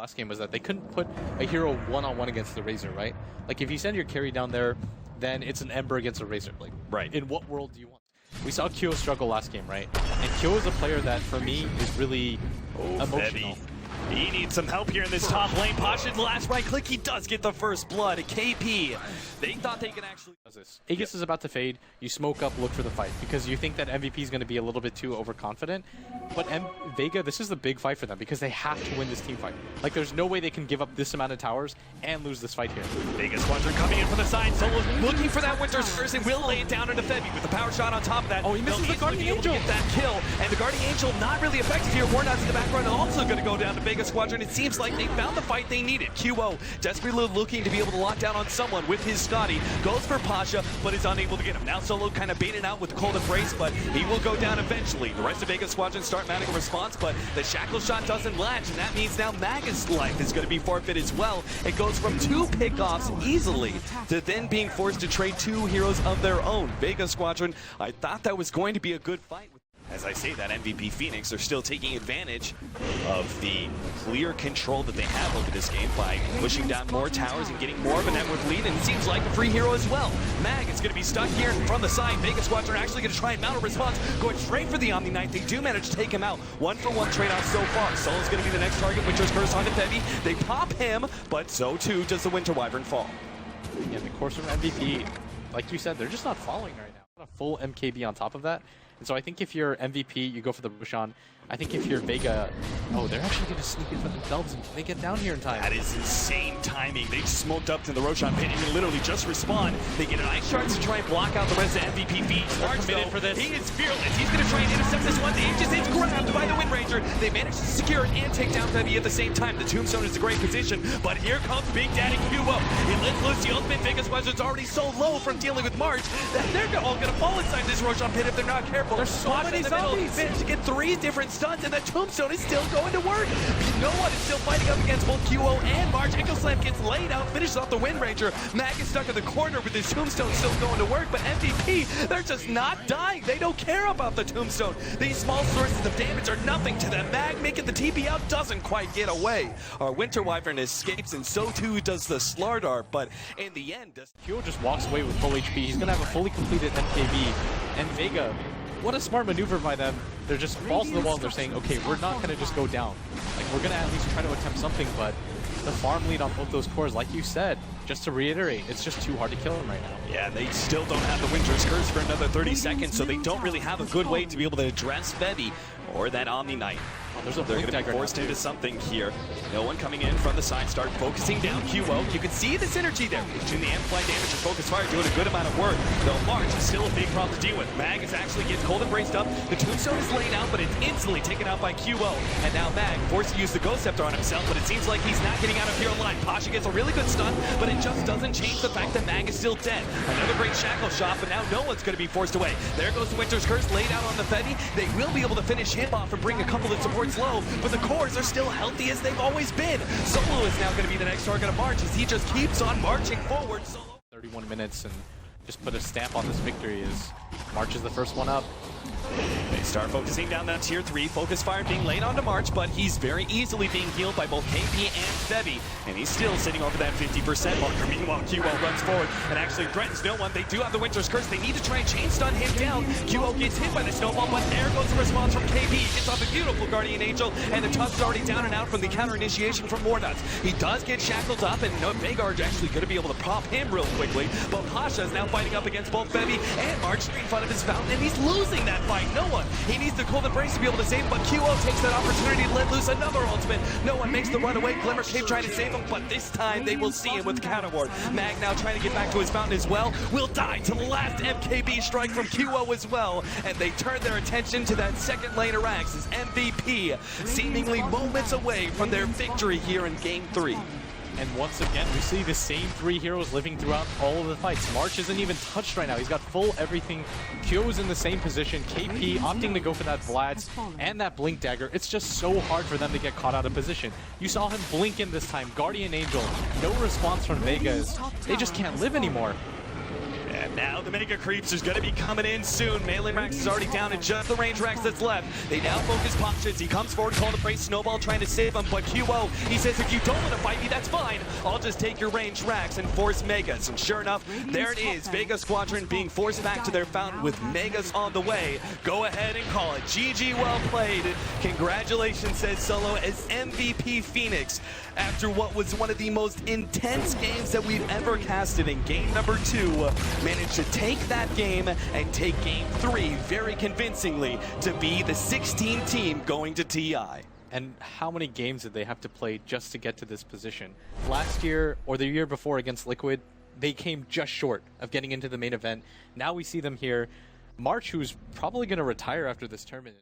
last game was that they couldn't put a hero one-on-one against the Razor, right? Like, if you send your carry down there, then it's an Ember against a Razor. Like, right. In what world do you want? We saw Kyo struggle last game, right? And Kyo is a player that, for me, is really emotional. He needs some help here in this top lane. Pasha's last right click, he does get the first blood. KP, they thought they could actually... Aegis is about to fade. You smoke up, look for the fight, because you think that MVP is going to be a little bit too overconfident. But Vega, this is the big fight for them, because they have to win this team fight. Like, there's no way they can give up this amount of towers and lose this fight here. Vega Squadron coming in from the side. Solo's looking for that Winter's Curse and will lay it down into Febby with the power shot on top of that. Oh, he misses the Guardian Angel. Get that kill, and the Guardian Angel not really effective here. Warnouts in the background also going to go down to Vega Squadron. It seems like they found the fight they needed. QO desperately looking to be able to lock down on someone with his Scotty. Goes for Pasha, but is unable to get him. Now Solo kind of baited out with Cold Embrace, but he will go down eventually. The rest of Vega Squadron start mounting a response, but the Shackle shot doesn't latch, and that means now Magus' life is going to be forfeit as well. It goes from 2 pickoffs easily to then being forced to trade 2 heroes of their own. Vega Squadron, I thought that was going to be a good fight. As I say that, MVP Phoenix are still taking advantage of the clear control that they have over this game by pushing down more towers and getting more of a network lead, and it seems like a free hero as well. Mag is going to be stuck here from the side. Vega Squadron are actually going to try and mount a response, going straight for the Omniknight. They do manage to take him out. 1-for-1 trade-off so far. Solo's going to be the next target. Winter's Curse onto Febby. They pop him, but so too does the Winter Wyvern fall. Yeah, the course from MVP, like you said, they're just not falling right now. A full MKB on top of that. And so I think if you're MVP, you go for the Roshan. I think if you're Vega, oh, they're actually going to sneak in for themselves and they get down here in time. That is insane timing. They smoked up to the Roshan pit and literally just respawn. They get an Ice Shards to try and block out the rest of MVP Fiend. They're committed for this. He is fearless. He's going to try and intercept this one. The Aegis is grabbed by the Windranger. They manage to secure it and take down Febby at the same time. The Tombstone is a great position, but here comes Big Daddy QO. He lets loose the ultimate. Vega Squadron's already so low from dealing with March that they're all going to fall inside this Roshan pit if they're not careful. There's so many zombies. Managed to get 3 different stuns, and the Tombstone is still going to work. No one is still fighting up against both QO and March. Echo Slam gets laid out, finishes off the Windranger. Mag is stuck in the corner with his Tombstone still going to work, but MVP, they're just not dying. They don't care about the Tombstone. These small sources of damage are nothing to them. Mag making the TP out doesn't quite get away. Our Winter Wyvern escapes, and so too does the Slardar, but in the end... QO just walks away with full HP. He's going to have a fully completed MKB, and Vega, what a smart maneuver by them. They're just falls to the wall and they're saying, okay, we're not going to just go down. Like, we're going to at least try to attempt something, but the farm lead on both those cores, like you said, just to reiterate, it's just too hard to kill him right now. Yeah, they still don't have the Winter's Curse for another 30 seconds, so they don't really have a good way to be able to address Febby or that Omniknight. They're going to be forced into something here. No one coming in from the side, start focusing down QO. You can see the synergy there between the Amplify damage and Focus Fire doing a good amount of work. Though March is still a big problem to deal with. Mag is actually gets Cold Embraced up. The Tombstone is laid out, but it's instantly taken out by QO. And now Mag forced to use the Ghost Scepter on himself, but it seems like he's not getting out of here alive. Pasha gets a really good stun, but it just doesn't change the fact that Mag is still dead. Another great Shackle shot, but now no one's going to be forced away. There goes the Winter's Curse laid out on the Febby. They will be able to finish him off and bring a couple of supports low, but the cores are still healthy as they've always been. Solo is now going to be the next target of March as he just keeps on marching forward. Solo 31 minutes and just put a stamp on this victory as March is the first one up. They start focusing down that tier 3, Focus Fire being laid onto March, but he's very easily being healed by both KP and Febby, and he's still sitting over that 50% marker. Meanwhile, QO runs forward and actually threatens no one. They do have the Winter's Curse. They need to try and chain stun him down. QO gets hit by the snowball, but there goes the response from KP. He gets off the beautiful Guardian Angel, and the Tusk is already down and out from the counter initiation from Warnuts. He does get shackled up, and Vega is actually going to be able to pop him real quickly, but Pasha is now fighting up against both Febby and March in front of his fountain, and he's losing that fight. No one. He needs the Cold Embrace to be able to save him, but QO takes that opportunity to let loose another ultimate. No one makes the run away. Glimmer Cape trying to save him, but this time they will see him with counter ward. Mag now trying to get back to his fountain as well. Will die to the last MKB strike from QO as well, and they turn their attention to that second lane of Rax as MVP, seemingly moments away from their victory here in Game 3. And once again, we see the same 3 heroes living throughout all of the fights. March isn't even touched right now. He's got full everything. Kyo is in the same position. KP opting to go for that Vlad's and that Blink Dagger. It's just so hard for them to get caught out of position. You saw him blink in this time. Guardian Angel, no response from Vegas. They just can't live anymore. And Now the Mega Creeps is going to be coming in soon. Melee Rax is already down to just the range Rax that's left. They now focus Pasha as he comes forward, call to brace Snowball trying to save him, but QO, he says, if you don't want to fight me, that's fine. I'll just take your range Rax and force Megas. And sure enough, there it is. Vega Squadron being forced back to their fountain with Megas on the way. Go ahead and call it. GG, well played. Congratulations, says Solo, as MVP Phoenix. After what was one of the most intense games that we've ever casted in game number 2, managed to take that game and take game 3 very convincingly to be the 16 team going to TI. And how many games did they have to play just to get to this position? Last year, or the year before against Liquid, they came just short of getting into the main event. Now we see them here. March, who's probably going to retire after this tournament.